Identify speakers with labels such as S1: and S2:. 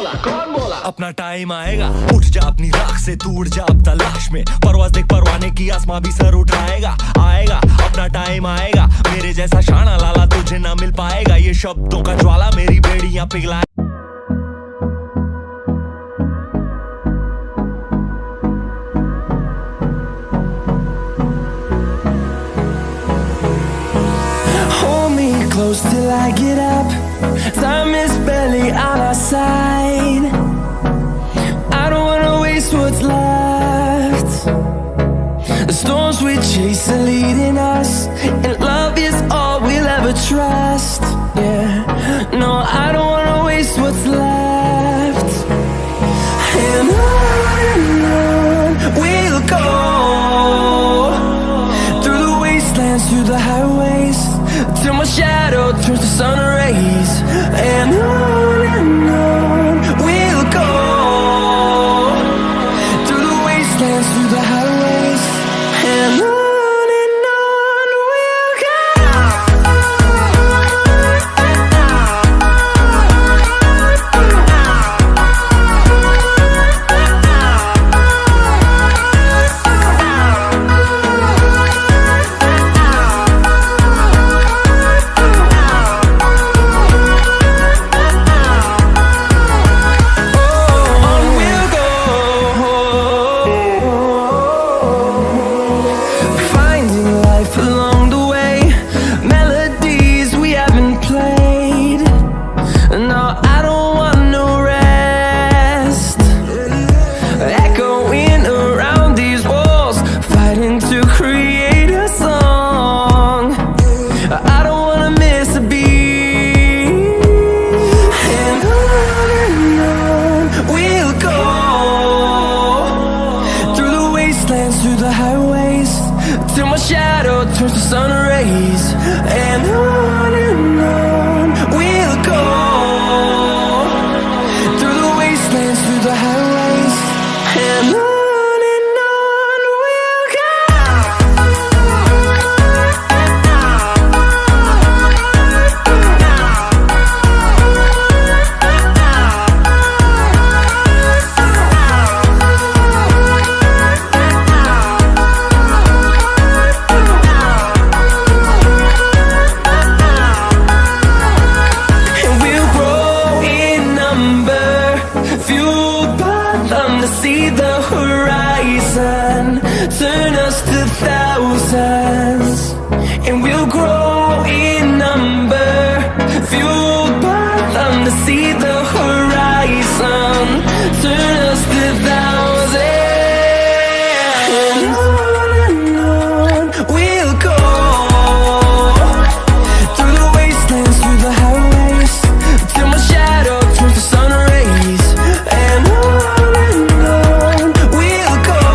S1: अपना टाइम आएगा, उठ जा अपनी राख से, तू उड़ जा अब तलाश में, परवाज़ देख परवाने की, आसमां भी सर उठाएगा। आएगा अपना टाइम आएगा, मेरे जैसा शाना लाला तुझे ना मिल पाएगा। ये शब्दों का ज्वाला मेरी बेड़ियां पिघलाए।
S2: Close till I get up, time is barely on our side. I don't wanna waste what's left. The storms we chase are leading us, and love is all we'll ever trust. Yeah, no, I don't wanna waste what's left. And on we'll go, through the wastelands, through the highways, till my shadow turns to sun rays. And on we'll go, through the wastelands, through the highways, and on we'll go. Through the highways, till my shadow turns to sun rays. And on we'll go, through the wastelands, through the highways, and on we'll go. See the horizon, turn us to thousands.